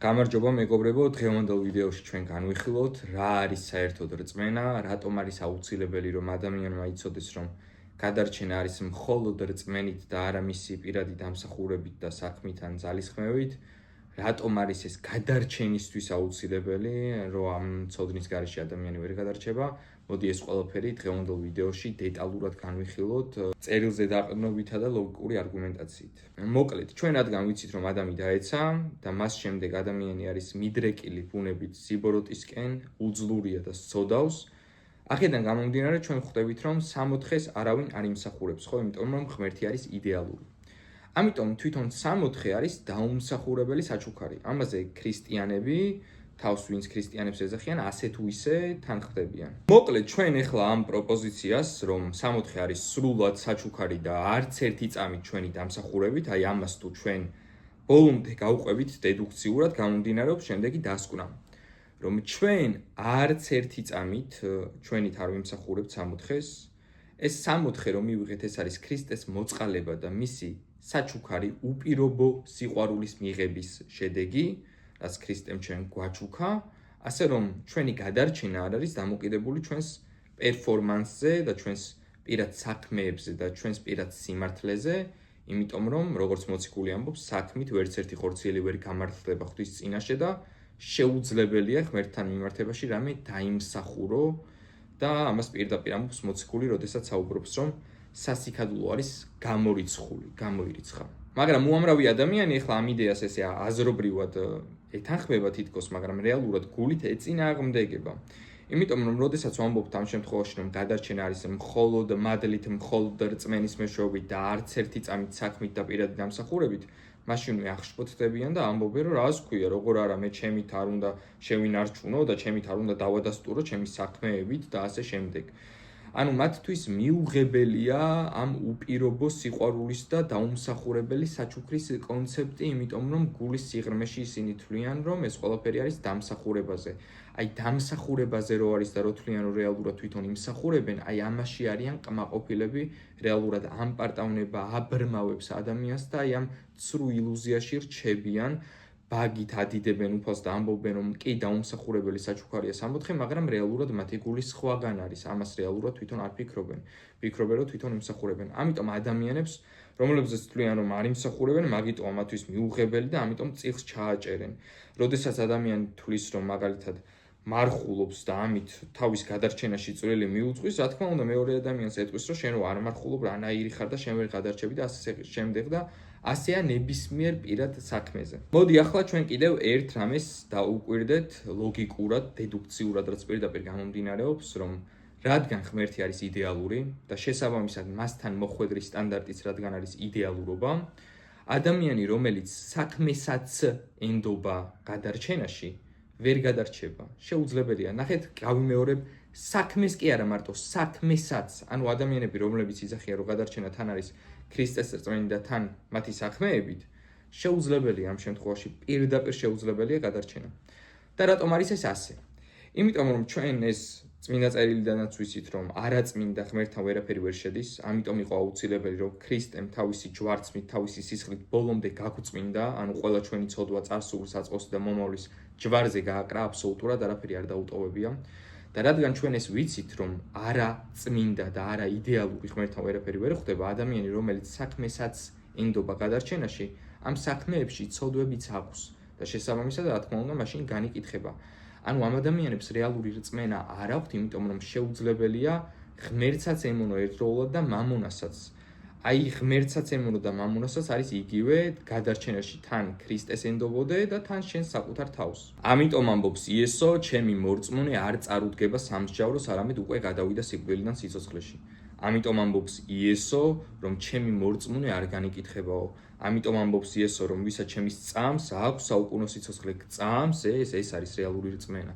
გამარჯობა მეგობრებო, დღევანდელ ვიდეოში ჩვენ განვიხილოთ რა არის საერთოდ რწმენა, რატომ არის აუცილებელი რომ ადამიანმა იცოდეს რომ გადარჩენა არის მხოლოდ რწმენით და არა მისი პირადი დამსახურებით და საქმით ან ძალისხმევით, რატომ არის ეს გადარჩენისთვის აუცილებელი, რომ ამ ცოდნის გარეშე ადამიანი ვერ გადარჩება. მოდი ეს ყველაფერი დღევანდელ ვიდეოში დეტალურად განვიხილოთ წერილზე დაყრდნობითა და ლოგიკური არგუმენტაციით. მოკლედ, ჩვენ რადგან ვიცით რომ ადამი დაეცა და მას შემდეგ ადამიანი არის მიდრეკილი ბუნებით სიბოროტისკენ, უძლურია და სცოდავს, აქედან გამომდინარე ჩვენ ხვდებით რომ 60-ს არავინ არ იმსახურებს, ხო, იმიტომ რომ ღმერთი არის იდეალური. ამიტომ თვითონ 60 არის დაუმსახურებელი საჩუქარი. ამაზე ქრისტიანები თავს ვინც ქრისტიანებს ეძახიან, ასე თუ ისე თან ხვდებიან. მოკლედ, ჩვენ ახლა ამ პროპოზიციას, რომ 60 არის სრულად საჩუქარი და არც ერთი წამით ჩვენი დამსახურებით, აი ამას თუ ჩვენ ბოლომდე გავყვებით დედუქციურად, გამომდინარეობს შემდეგი დასკვნა, რომ ჩვენ არც ერთი წამით ჩვენით არ ვიმსახურებთ 60-ს. ეს 60 რომ მივიღეთ, ეს არის ქრისტეს მოწყალება და მისი საჩუქარი უპირობო სიყვარულის მიღების შედეგი, რაც ქრისტემ ჩვენ გვაჩუქა, ასე რომ ჩვენი გადარჩენა არ არის დამოკიდებული ჩვენს პერფორმანსზე და ჩვენს პირად საქმეებზე და ჩვენს პირად სიმართლეზე, იმიტომ რომ როგორც მოციქული ამბობს, საქმით ვერც ერთი ხორციელი ვერ გამართლდება ღვთის წინაშე და შეუძლებელია ღმერთთან მიმართებაში რამე დაიმსახურო და ამას პირდაპირ ამბობს მოციქული, როდესაც საუბრობს, რომ სასიქადლო არის გამოირიცხა. მაგრამ უამრავი ადამიანი ახლა ამ იდეას ესე აზრობრივად ეთანხმება თითქოს, მაგრამ რეალურად გულით ეწინააღმდეგება. იმიტომ რომ როდესაც ვამბობთ ამ შემთხვევაში, რომ გადარჩენა არის მხოლოდ მადლით, მხოლოდ რწმენის მეშვეობით და არც ერთი წამით საქმით და პირადი დამსახურებით, მაშინვე აღშფოთდებიან და ამბობენ, რომ რას ქვია, როგორ არა, მე ჩემით არ უნდა შევინარჩუნო და ჩემით არ უნდა დავადასტურო ჩემი საქმეებით და ასე შემდეგ. ანუ მათთვის მიუღებელია ამ უპირობო სიყვარულის და დაუმსახურებელი საჩუქრის კონცეფტი, იმიტომ რომ გულის სიღრმეში ისინი თვლიან, რომ ეს ყველაფერი არის დამსახურებაზე. აი დამსახურებაზე რო არის და რო თვლიან, რომ რეალურად თვითონ იმსახურებენ, აი ამაში არიან კმაყოფილები, რეალურად ამპარტავნება აბრმავებს ადამიანს და აი ამ ცრუ ილუზიაში რჩებიან, ბაგით ადიდებენ უფალს და ამბობენ, რომ კი დაუმსახურებელი საჩუქარია 60, მაგრამ რეალურად მათი გული სხვაგან არის. ამას რეალურად თვითონ არ ფიქრობენ. ფიქრობენ, რომ თვითონ იმსახურებენ. ამიტომ ადამიანებს, რომლებზეც თვლიან, რომ არ იმსახურებენ, მაგიტოა მათთვის მიუღებელი და ამიტომ წილს ჩააჭერენ. როდესაც ადამიანი თვლის, რომ მაგალითად მარხულობს და ამით თავის გადარჩენაში წვლილი მიუძღვის, რა თქმა უნდა, მეორე ადამიანს ეტყვის, რომ შენ რო არ მარხულობ, რანაირი ხარ და შენ ვერ გადარჩები და ასე შემდეგ და ასეა ნებისმიერ პირად საქმეზე. მოდი ახლა ჩვენ კიდევ ერთ რამეს დაუკვირდეთ ლოგიკურად, დედუქციურად, რაც პირდაპირ გამომდინარეობს, რომ რადგან ღმერთი არის იდეალური და შესაბამისად მასთან მოხვედრის სტანდარტიც რადგან არის იდეალურობა, ადამიანი, რომელიც საქმესაც ენდობა გადარჩენაში, ვერ გადარჩება. შეუძლებელია. ნახეთ, გავიმეორებ, საქმეს კი არა მარტო, საქმესაც. ანუ ადამიანები, რომლებიც იძახიან, რომ გადარჩენა თან არის ქრისტეს რწმენით და თან მათი საქმეებით, შეუძლებელია ამ შემთხვევაში, პირდაპირ შეუძლებელია გადარჩენა. და რატომ არის ეს ასე? იმიტომ რომ ჩვენ ეს წმინდა წერილიდანაც ვიცით, რომ არაწმინდა ღმერთთან ვერაფერი ვერ შედის, ამიტომ იყო აუცილებელი, რომ ქრისტემ თავისი ჯვარცმით, თავისი სისხლით ბოლომდე გაგვწმინდა, ანუ ყველა ჩვენი ცოდვა წარსულ, საწყოსი და მომავლის ჯვარზე გააკრა, აბსოლუტურად არაფერი არ დაუტოვებია. და რადგან ჩვენ ეს ვიცით, რომ არა წმინდა და არა იდეალური ღმერთთან ვერაფერი ვერ ხვდება, ადამიანი, რომელიც საქმესაც ენდობა გადარჩენაში, ამ საქმეებში ცოდვებიც აქვს და შესაბამისად, რა თქმა უნდა, მაშინ განიკითხება. ანუ ამ ადამიანებს რეალური რწმენა არ აქვთ, იმიტომ რომ შეუძლებელია ღმერთსაც ემონო ერთდროულად და მამონასაც. აი ღმერთსაც ემონო და მამონასაც არის იგივე გადარჩენაში თან ქრისტეს ენდობოდე და თან შენ საკუთარ თავს. ამიტომ ამბობს იესო, ჩემი მორწმუნე არ წარუდგება სამსჯავროს, არამედ უკვე გადავიდა სიკვდილიდან სიცოცხლეში. ამიტომ ამბობს იესო, რომ ჩემი მორწმუნე არ განიკითხებაო. ამიტომ ამბობს იესო, რომ ვისაც ჩემის წამს აქვს საუკუნო სიცოცხლე გწამს, ეს არის რეალური რწმენა.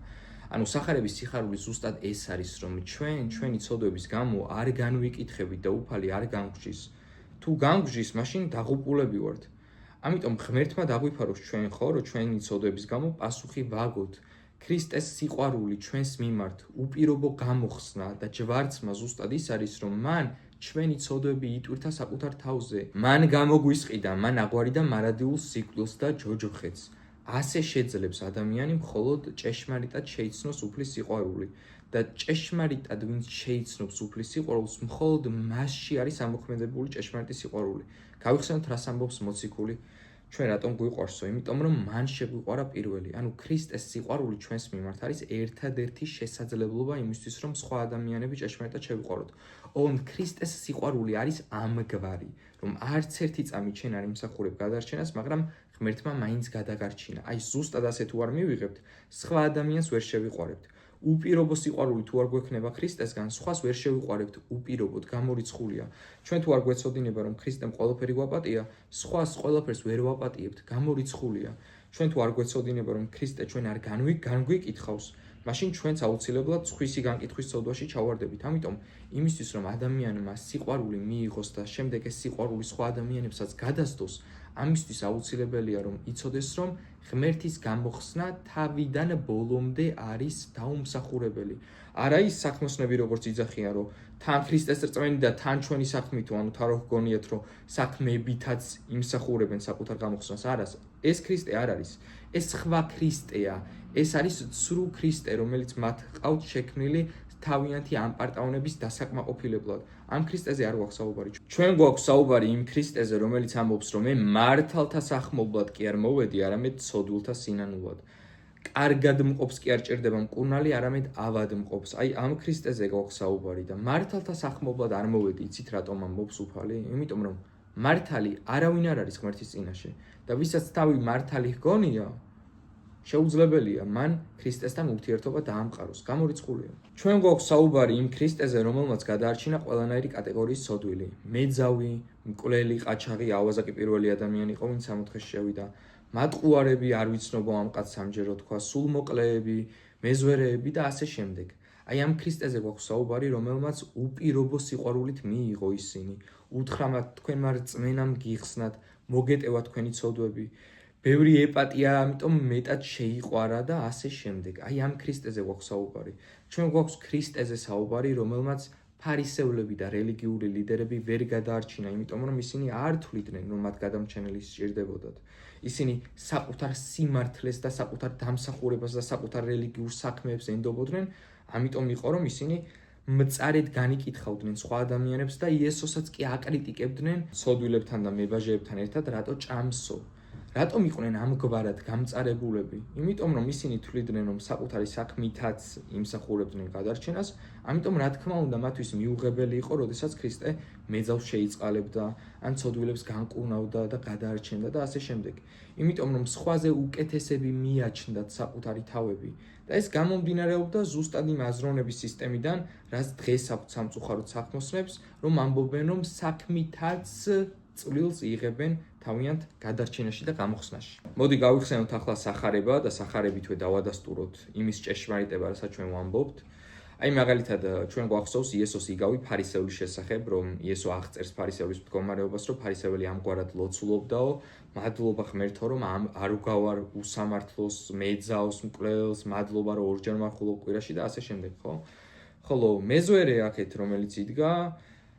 ანუ სახარების სიხარული ზუსტად ეს არის, რომ ჩვენი ცოდვების გამო არ განვიკითხებით და უფალი არ განგვჯის. თუ განგვჯის, მაშინ დაღუპულები ვართ. ამიტომ ღმერთმა დაგვიფაროს ჩვენ ხო, რომ ჩვენი ცოდვების გამო პასუხი ვაგოთ. ქრისტეს სიყვარული ჩვენს მიმართ, უპირობო გამოხსნა და ჯვარცმა ზუსტად ის არის, რომ მან ჩვენი ცოდვები იტვირთა საკუთარ თავზე. მან გამოგვისყიდა, მან აგვარიდა მარადიულ სიკვდილს და ჯოჯოხეთს. ასე შეძლებს ადამიანი მხოლოდ ჭეშმარიტად შეიცნოს უფლის სიყვარული და ჭეშმარიტად ვინც შეიცნობს უფლის სიყვარულს, მხოლოდ მასში არის ამოქმედებული ჭეშმარიტი სიყვარული. გავიხსენოთ რას ამბობს მოციქული. ჩვენ რატომ გვიყვარსო? იმიტომ რომ მან შეგვიყვარა პირველი. ანუ ქრისტეს სიყვარული ჩვენს მიმართ არის ერთადერთი შესაძლებლობა იმისთვის, რომ სხვა ადამიანები ჭეშმარიტად შევიყვაროთ. ოღონდ ქრისტეს სიყვარული არის ამგვარი, რომ არც ერთი წამით შენ არ იმსახურებ გადარჩენას, მაგრამ ღმერთმა მაინც გადაგარჩინა. აი ზუსტად ასე თუ არ მივიღებთ, სხვა ადამიანს ვერ შევიყვარებთ. უპირობო სიყვარული თუ არ გვექნება ქრისტესგან, სხვას ვერ შევიყვარებთ უპირობოდ, გამორიცხულია. ჩვენ თუ არ გვეცოდინება, რომ ქრისტემ ყველაფერი გვაპატია, სხვას ყველაფერს ვერ ვაპატიებთ, გამორიცხულია. ჩვენ თუ არ გვეცოდინება, რომ ქრისტე ჩვენ არ განგვიკითხავს, მაშინ ჩვენც აუცილებლად სხვისი განკითხვის ცოდვაში ჩავარდებით. ამიტომ იმისთვის, რომ ადამიანმა სიყვარული მიიღოს და შემდეგ ეს სიყვარული სხვა ადამიანებსაც გადასდოს, ამისთვის აუცილებელია, რომ იცოდეს, რომ ღმერთის გამოხსნა თავიდან ბოლომდე არის დაუმსახურებელი. არა ის საქმოსნები, როგორც იძახიან, რომ თან ქრისტეს რწმენი და თან ჩვენი საქმითო, ანუ თან რო გგონიათ, რომ საქმეებითაც იმსახურებენ საკუთარ გამოხსნას. არა, ეს ქრისტე არ არის. ეს სხვა ქრისტეა. ეს არის ცრუ ქრისტე, რომელიც მათ ყავთ შექმნილი თავიანთი ამპარტავნების დასაკმაყოფილებლად. ამ ქრისტეზე არ გვაქვს საუბარი. ჩვენ გვაქვს საუბარი იმ ქრისტეზე, რომელიც ამბობს, რომ მე მართალთა სახმობლად კი არ მოვედი, არამედ ცოდვილთა სინანულად. კარგად მყოფს კი არ ჭირდება მკურნალი, არამედ ავად მყოფს. აი ამ ქრისტეზე გვაქვს საუბარი და მართალთა სახმობლად არ მოვედი, იცით რატომ ამბობს უფალი? იმიტომ რომ მართალი არავინ არ არის ღმერთის წინაშე და ვისაც თავი მართალი ჰგონია, შეუძლებელია მან ქრისტესთან ურთიერთობა დაამყაროს, გამორიცხულია. ჩვენ გვაქვს საუბარი იმ ქრისტეზე, რომელმაც გადაარჩინა ყველანაირი კატეგორიის ცოდვილი. მეძავი, მკვლელი, ყაჩაღი, ავაზაკი პირველი ადამიანი იყო, ვინც სამოთხეში შევიდა. მატყუარები, არ ვიცნობო ამ კაცს სამჯეროდ თქვა, სულმოკლეები, მეზვერეები და ასე შემდეგ. აი ამ ქრისტეზე გვაქვს საუბარი, რომელმაც უპირობო სიყვარულით მიიღო ისინი. უთხრა მათ თქვენმა რწმენამ გიხსნათ, მოგეტევა თქვენი ცოდვები. ბევრი ეპატია, ამიტომ მეტად შეიყვარა და ასე შემდეგ. აი ამ ქრისტეზე გვაქვს საუბარი. ჩვენ გვაქვს ქრისტეზე საუბარი, რომელმაც ფარისევლები და რელიგიური ლიდერები ვერ გადაარჩინა, იმიტომ რომ ისინი არ თვლიდნენ, რომ მათ გადამჩენელი სჭირდებოდათ. ისინი საკუთარ სიმართლეს და საკუთარ დამსახურებას და საკუთარ რელიგიურ საქმეებს ენდობოდნენ, ამიტომ იყო რომ ისინი მწარედ განიკითხავდნენ სხვა ადამიანებს და იესოსაც კი აკრიტიკებდნენ ცოდვილებთან და მებაჟეებთან ერთად, რატო ჭამსო. რატომ იყვნენ ამგვარად გამწარებულები? იმიტომ რომ ისინი თვლიდნენ, რომ საკუთარი საქმითაც იმსახურებდნენ გადარჩენას, ამიტომ რა თქმა უნდა მათთვის მიუღებელი იყო, როდესაც ქრისტე მეძავს შეიწყალებდა, ან ცოდვილებს განკურნავდა და გადაარჩენდა და ასე შემდეგ. იმიტომ რომ სხვაზე უკეთესები მიაჩნდათ საკუთარი თავები და ეს გამომდინარეობდა ზუსტად იმ აზროვნების სისტემიდან, რაც დღეს აქვთ სამწუხაროდ საქმოსნებს, რომ ამბობენ, რომ საქმითაც წვლილს იღებენ თავიანთ გადარჩენაში და გამოხსნაში. მოდი გავიხსენოთ ახლა სახარება და სახარებითვე დავადასტუროთ იმის ჭეშმარიტება, რასაც ჩვენ ვამბობთ. აი მაგალითად ჩვენ გვახსოვს იესოს იგავი ფარისევლის შესახებ, რომ იესო აღწერს ფარისევლის მდგომარეობას, რომ ფარისეველი ამგვარად ლოცულობდაო, მადლობა ღმერთო, რომ არ უგავარ უსამართლოს, მეძავს, მკვლელს, მადლობა რომ ორჯერ მახულობ კვირაში და ასე შემდეგ, ხო? ხოლო მეზვერე აქეთ რომელიც იდგა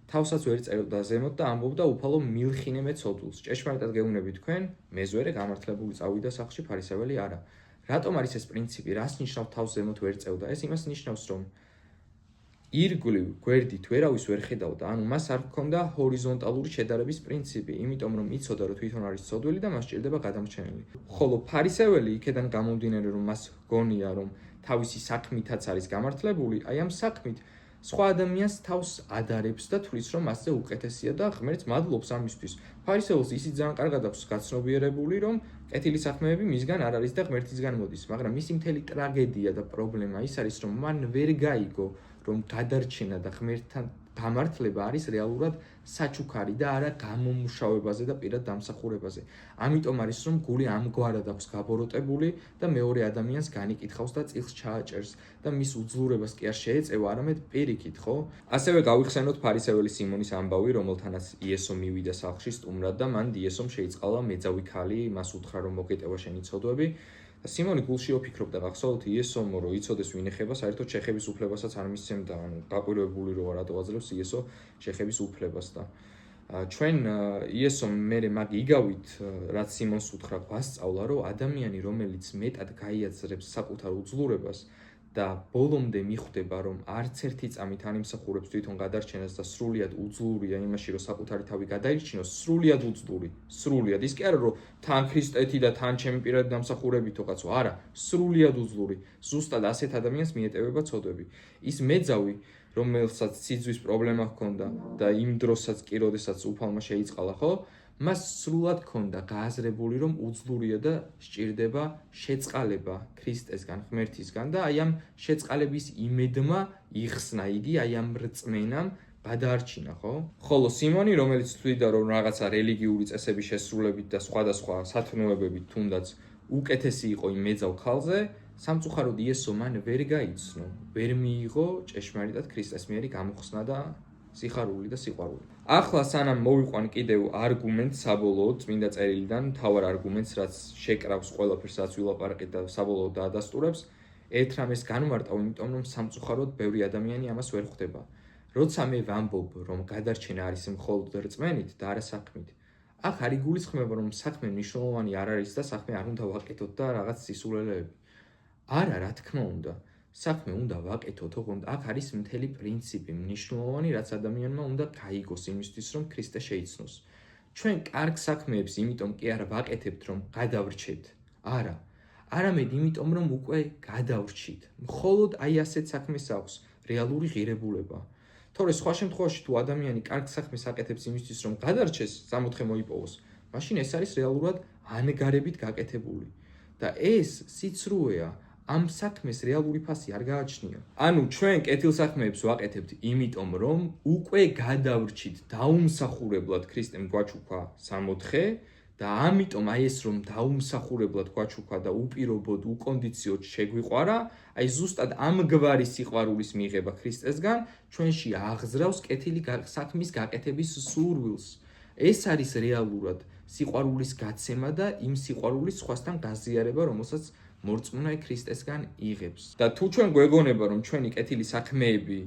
თავსაც ვერ წერდა ზემოთ და ამბობდა უფალო მილხინე მე ცოდვილს. ჭეშმარიტად გეუბნები თქვენ, მეზვერე გამართლებული წავიდა სახლში, ფარისეველი არა. რატომ არის ეს პრინციპი? რას ნიშნავს თავს ზემოთ ვერ წერდა? ეს იმას ნიშნავს, რომ ირგვლივ გვერდით ვერავის ვერ ხედავდა, ანუ მას არ ჰქონდა ჰორიზონტალური შედარების პრინციპი, იმიტომ რომ იცოდა რომ თვითონ არის ცოდვილი და მას სჭირდება გადამრჩენელი. ხოლო ფარისეველი იქედან გამომდინარე რომ მას გონია რომ თავისი საქმითაც არის გამართლებული, აი ამ საქმით სხვა ადამიანს თავს ადარებს და თვლის რომ მასზე უკეთესია და ღმერთს მადლობს ამისთვის. ფარისეველს ისიც ძალიან კარგად აქვს გაცნობიერებული, რომ კეთილი საქმეები მისგან არ არის და ღმერთისგან მოდის, მაგრამ მისი მთელი ტრაგედია და პრობლემა ის არის, რომ მან ვერ გაიგო, რომ გადარჩენა და ღმერთთან გამართლება არის რეალურად საჩუქარი და არა გამომუშავებაზე და პირად დამსახურებაზე. ამიტომ არის რომ გული ამგვარად აქვს გაბოროტებული და მეორე ადამიანს განიკითხავს და წილს ჩააჭერს და მის უძლურებას კი არ შეეწევა, არამედ პირიქით, ხო? ასევე გავიხსენოთ ფარისეველი სიმონის ამბავი, რომელთანაც იესო მივიდა სახლში სტუმრად და მან იესომ შეიწყალა მეძავი ქალი, მას უთხრა რომ მოგეტევა შენი ცოდვები. სიმონი გულში ოფიქრობდა, გახსოვთ იესომ რომ იცოდეს ვინ ეხება, საერთოდ შეხების უფლებასაც არ მისცემდა, ანუ გაყვირებული როა რატო აძლევს იესო შეხების უფლებას და ჩვენ იესომ მე მაგ იგავით, რაც სიმონს უთხრა გვასწავლა, რომ ადამიანი, რომელიც მეტად გაიაზრებს საკუთარ უძლურებას და ბოლომდე მიხვდება, რომ არც ერთი წამით არ იმსახურებს თვითონ გადარჩენას და სრულიად უძლურია იმაში, რომ საკუთარი თავი გადაირჩინოს, სრულიად უძლური, სრულიად. ის კი არა, რომ თან ქრისტეთი და თან ჩემი პირადი დამსახურებითო კაცო, არა, სრულიად უძლური. ზუსტად ასეთ ადამიანს მიეტევება ცოდვები. ის მეძავი, რომელსაც სიძვის პრობლემა ჰქონდა და იმ დროსაც კი, როდესაც უფალმა შეიწყალა, ხო? მას სრულად ჰქონდა გააზრებული, რომ უძლურია და სჭირდება შეწყალება ქრისტესგან, ღმერთისგან და აი ამ შეწყალების იმედმა იხსნა იგი, აი ამ რწმენამ გადაარჩინა, ხო? ხოლო სიმონი, რომელიც თვლიდა, რომ რაღაცა რელიგიური წესების შესრულებით და სხვადასხვა სათნოებებით თუნდაც უკეთესი იყო იმ მეძავ ქალზე, სამწუხაროდ იესო მან ვერ გაიცნო, ვერ მიიღო ჭეშმარიტად ქრისტეს მიერი გამოხსნა და სიხარული და სიყვარული. ახლა სანამ მოვიყვან კიდევ არგუმენტს საბოლოოდ წმინდა წერილიდან, მთავარ არგუმენტს, რაც შეკრავს ყველაფერს, რაც ვილაპარაკეთ და საბოლოოდ დაადასტურებს, ერთ რამეს განვარტავ, იმიტომ რომ სამწუხაროდ ბევრი ადამიანი ამას ვერ ხვდება. როცა მე ვამბობ, რომ გადარჩენა არის მხოლოდ რწმენით და არა საქმით, აქ არ იგულისხმება, რომ საქმე მნიშვნელოვანი არ არის და საქმე არ უნდა ვაკეთოთ და რაღაც სისულელეები. არა, რა თქმა უნდა, საქმე უნდა ვაკეთოთ, ოღონდ აქ არის მთელი პრინციპი მნიშვნელოვანი, რაც ადამიანმა უნდა გაიგოს იმისთვის, რომ ქრისტე შეიცნოს. ჩვენ კარგ საქმეებს იმიტომ კი არ ვაკეთებთ, რომ გადავრჩეთ. არა, არამედ იმიტომ, რომ უკვე გადავრჩით. მხოლოდ აი ასეთ საქმეს აქვს რეალური ღირებულება. თორე სხვა შემთხვევაში თუ ადამიანი კარგ საქმეს აკეთებს იმისთვის, რომ გადარჩეს, სამოთხე მოიპოვოს, მაშინ ეს არის რეალურად ანგარებით გაკეთებული. და ეს სიცრუეა. ამ საქმეს რეალური ფასი არ გააჩნია. ანუ ჩვენ კეთილსაქმეებს ვაკეთებთ იმიტომ, რომ უკვე გადავრჩით დაუმსახურებლად ქრისტემ გვაჩუქა სამოთხე და ამიტომ აი ეს რომ დაუმსახურებლად გვაჩუქა და უპირობოდ უკონდიციოდ შეგვიყვარა, აი ზუსტად ამგვარი სიყვარულის მიღება ქრისტესგან ჩვენში აღზრავს კეთილი საქმის გაკეთების სურვილს. ეს არის რეალურად სიყვარულის გაცემა და იმ სიყვარულის სხვასთან გაზიარება, რომელსაც მორწმუნე ქრისტესგან იღებს. და თუ ჩვენ გვეგონება, რომ ჩვენი კეთილი საქმეები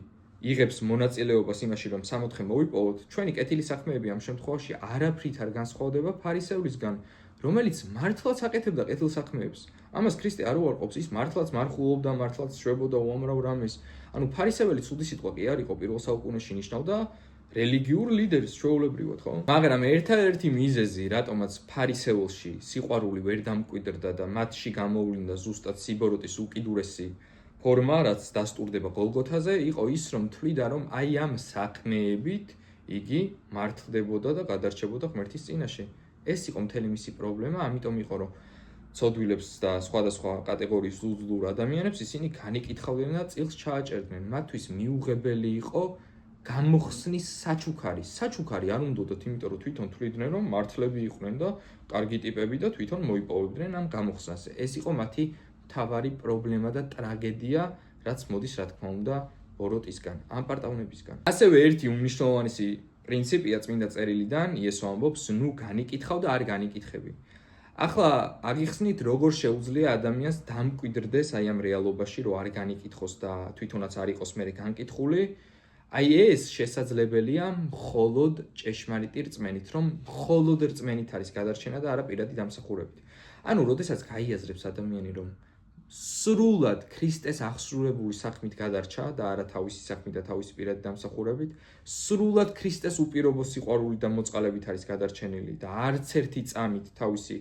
იღებს მონაწილეობას იმაში, რომ სამოთხე მოვიპოვოთ, ჩვენი კეთილი საქმეები ამ შემთხვევაში არაფრით არ განსხვავდება ფარისევლისგან, რომელიც მართლაც აკეთებდა კეთილ საქმეებს. ამას ქრისტე არ უარყოფს, ის მართლაც მარხულობდა, მართლაც შვებოდა უამრავ რამეს. ანუ ფარისეველი ცუდი სიტყვა კი არ იყო, პირველ საუკუნეში ნიშნავდა რელიგიურ ლიდერს ჩვეულებრივად, ხო? მაგრამ ერთადერთი მიზეზი, რატომაც ფარისეულში სიყვარული ვერ დამკვიდრდა და მათში გამოვლინდა ზუსტად სიბოროტის უკიდურესი ფორმა, რაც დასტურდება გოლგოთაზე, იყო ის, რომ თვლიდა, რომ აი ამ საქმეებით იგი მართლდებოდა და გადარჩებოდა ღმერთის წინაშე. ეს იყო მთელი მისი პრობლემა, ამიტომ იყო, რომ ცოდვილებს და სხვადასხვა კატეგორიის უძლურ ადამიანებს ისინი განიკითხავდნენ და წილს ჩააჭერდნენ. მათთვის მიუღებელი იყო გამოხსნის საჩუქარი. საჩუქარი არ უნდათ, იმიტომ რომ თვითონ თვლიდნენ, რომ მართლები იყვნენ და კარგი ტიპები და თვითონ მოიპოვებდნენ ამ გამოხსნას. ეს იყო მათი მთავარი პრობლემა და ტრაგედია, რაც მოდის, რა თქმა უნდა, ბოროტისგან, ამპარტავნებისგან. ასევე ერთი უმნიშვნელოვანესი პრინციპია წმინდა წერილიდან, იესო ამბობს, ნუ განიკითხავ და არ განიკითხები. ახლა აგიხსნით, როგორ შეუძლია ადამიანს დამკვიდრდეს აი ამ რეალობაში, რომ არ განიკითხოს და თვითონაც არ იყოს მერე განკითხული. აი ეს შესაძლებელია მხოლოდ ჭეშმარიტი რწმენით, რომ მხოლოდ რწმენით არის გადარჩენა და არა პირადი დამსახურებით. ანუ, როდესაც გაიაზრებს ადამიანი, რომ სრულად ქრისტეს აღსრულებული საქმით გადარჩა და არა თავისი საქმით და თავისი პირადი დამსახურებით, სრულად ქრისტეს უპირობო სიყვარულით და მოწყალებით არის გადარჩენილი და არც ერთი წამით თავისი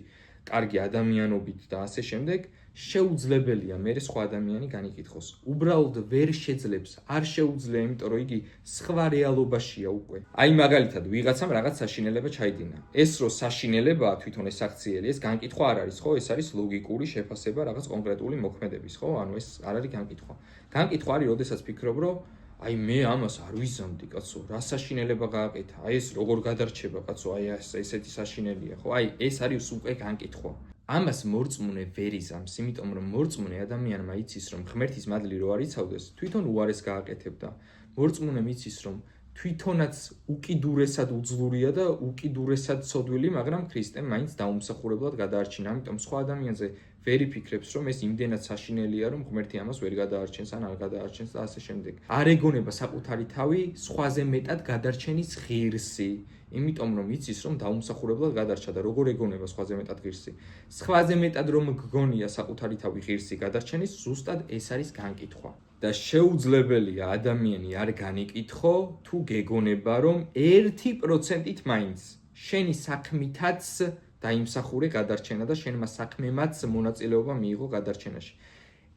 კარგი ადამიანობით და ასე შემდეგ, შეუძლებელია მერე სხვა ადამიანი განიკითხოს. უბრალოდ ვერ შეძლებს, არ შეუძლია, იმიტომ რომ იგი სხვა რეალობაშია უკვე. აი მაგალითად, ვიღაცამ რაღაც საშინელება ჩაიდინა. ეს რო საშინელებაა თვითონ ეს აქციელი, ეს განკითხვა არ არის, ხო? ეს არის ლოგიკური შეფასება რაღაც კონკრეტული მოქმედების, ხო? ანუ ეს არ არის განკითხვა. განკითხვა არის, როდესაც ფიქრობ, რომ აი მე ამას არ ვიზამდი, კაცო, რა საშინელება გააკეთა? აი ეს როგორ გადარჩება, კაცო, აი ესეთი საშინელია, ხო? აი ეს არის უკვე განკითხვა. ამას მორწმუნე ვერ იზამს, იმიტომ რომ მორწმუნე ადამიანმა იცის, რომ ღმერთის მადლი რო არ იცავდეს, თვითონ უარეს გააკეთებდა. მორწმუნემ იცის, რომ თვითონაც უკიდურესად უძლურია და უკიდურესად ცოდვილი, მაგრამ ქრისტემ მაინც დაუმსახურებლად გადაარჩინა. ამიტომ სხვა ადამიანზე ვერ იფიქრებს, რომ ეს იმდენად საშინელია, რომ ღმერთი ამას ვერ გადაარჩენს ან არ გადაარჩენს და ასე შემდეგ. არ ეგონება საკუთარი თავი სხვაზე მეტად გადარჩენის ღირსი. იმიტომ რომ იცის რომ დაუმსახურებლად გადარჩა და როგორ ეგონება სხვაზე მეტად ღირსი. სხვაზე მეტად რომ გგონია საკუთარი თავი ღირსი გადარჩენის, ზუსტად ეს არის განკითხვა. და შეუძლებელია ადამიანი არ განიკითხო თუ გეგონება რომ 1%-ით მაინც შენი საქმითაც დაიმსახურე გადარჩენა და შენმა საქმემაც მონაწილეობა მიიღო გადარჩენაში.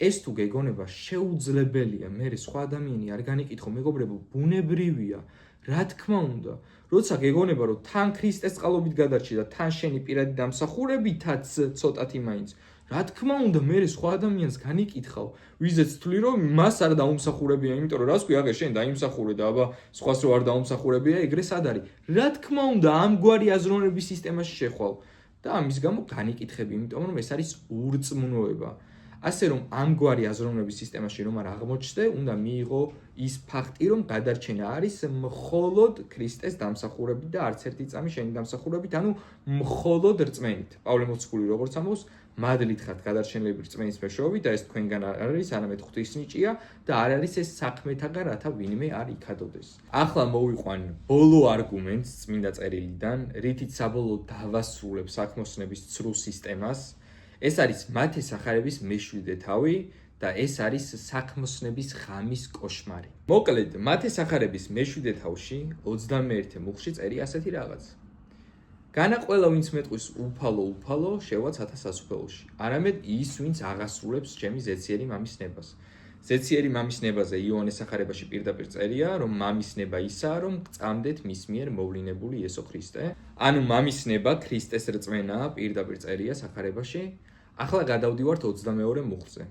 ეს თუ გეგონება შეუძლებელია, მე სხვა ადამიანი არ განიკითხო, მეგობრებო, ბუნებრივია. რა თქმა უნდა, როცა გეგონება რომ თან ქრისტეს წყალობით გადარჩი და თან შენი პირადი დამსახურებითაც ცოტათი მაინც, რა თქმა უნდა, მე სხვა ადამიანს განიკითხავ, ვიზეც თვლი რომ მას არ დაუმსახურებია, იმიტომ რომ რას ქვია, შენ დაიმსახურე და აბა სხვას რო არ დაუმსახურებია, ეგრე სად არის? რა თქმა უნდა, ამგვარი აზროვნების სისტემაში შეხვალ და ამის გამო განიკითხები, იმიტომ რომ ეს არის ურწმუნოება. ასე რომ ამგვარი აზროვნების სისტემაში რომ არ აღმოჩნდე, უნდა მიიღო ის ფაქტი, რომ გადარჩენა არის მხოლოდ ქრისტეს დამსახურებით და არც ერთი წამი შენი დამსახურებით, ანუ მხოლოდ რწმენით. პავლე მოციქული როგორც ამბობს, მადლით ხართ გადარჩენილები რწმენის მეშვეობით და ეს თქვენგან არ არის, არამედ ღვთისნიჭია და არ არის ეს საქმეთაგან, რათა ვინმე არ იქადოდეს. ახლა მოვიყვან ბოლო არგუმენტს წმინდა წერილიდან, რითიც საბოლოოდ დავასრულებ საქმოსნების ცრუ სისტემას. ეს არის მათე სახარების მე-7 თავი და ეს არის საქმოსნების ღამის კოშმარი. მოკლედ, მათე სახარების მე-7 თავში 21 მუხლში წერია ასეთი რაღაც. განა ყველა ვინც მეტყვის უფალო შევა ცათა სასუფეველში, არამედ ის ვინც აღასრულებს ჩემი ზეციერი მამის ნებას. ზეციერი მამის ნებაზე იოანეს სახარებაში პირდაპირ წერია, რომ მამის ნება ისაა, რომ გწამდეთ მის მიერ მოვლინებული იესო ქრისტე. ანუ მამის ნება ქრისტეს რწმენაა, პირდაპირ წერია სახარებაში. ახლა გადავდივართ 22 მუხლზე.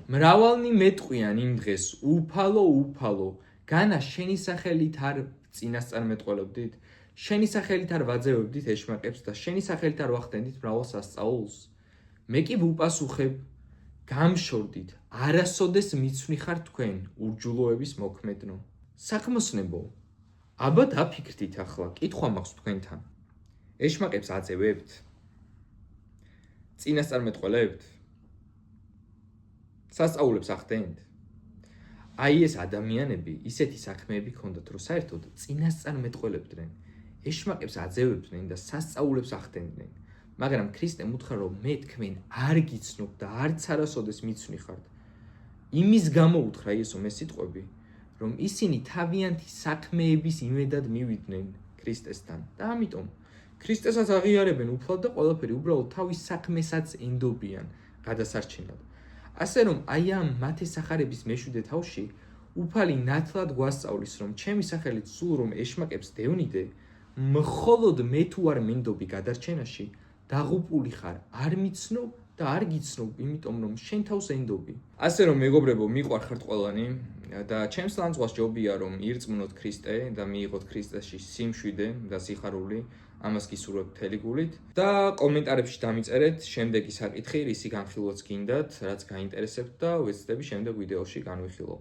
მრავალნი მეტყვიან იმ დღეს უფალო, განა შენი სახელით არ წინასწარმეტყველებდით, შენი სახელით არ ვაძევებდით ეშმაკებს და შენი სახელით არ ვახდენდით მრავალ სასწაულს. მე კი ვუპასუხებ, გამშორდით, არასოდეს მიცვნი ხარ თქვენ ურჯულოების მოქმედნო. საქმოსნებო, აბა დაფიქრდით ახლა, კითხვა მაქვს თქვენთან. ეშმაკებს აწევებთ? წინასწარმეტყველებთ? სასწაულებს ახდენთ? აი ეს ადამიანები ისეთი საქმეები ქონდათ, რომ საერთოდ წინასწარმეტყველებდნენ, ეშმაკებს აძევებდნენ და სასწაულებს ახდენდნენ. მაგრამ ქრისტემ უთხრა, რომ მე თქვენ არ გიცნობ და არც არასოდეს მიცვნი ხართ. იმის გამო უთხრა იესომ ეს სიტყვები, რომ ისინი თავიანთი საქმეების იმედად მივიდნენ ქრისტესთან და ამიტომ ქრისტესაც აღიარებენ უფლად და ყველაფერი უბრალოდ თავის საქმესაც ენდობიან გადასარჩენად. ასე რომ აი ამ მათე სახარების მე-7 თავში უფალი ნათლად გვასწავლის, რომ ჩემი სახელით სულ რომ ეშმაკებს დევნიდე, მხოლოდ მე თუ არ მენდობი გადარჩენაში, დაღუპული ხარ, არ მიცნობ და არ გიცნობ, იმიტომ რომ შენ თავს ენდობი. ასე რომ მეგობრებო, მიყვარხართ ყველანი და ჩემს ლანძღვას ჯობია რომ ირწმუნოთ ქრისტე და მიიღოთ ქრისტეში სიმშვიდე და სიხარული. ამას გისურვებ მთელი გულით და კომენტარებში დამიწერეთ შემდეგი საკითხი, რისი განხილვაც გინდათ, რაც გაინტერესებთ და ვეცდები შემდეგ ვიდეოში განვიხილო.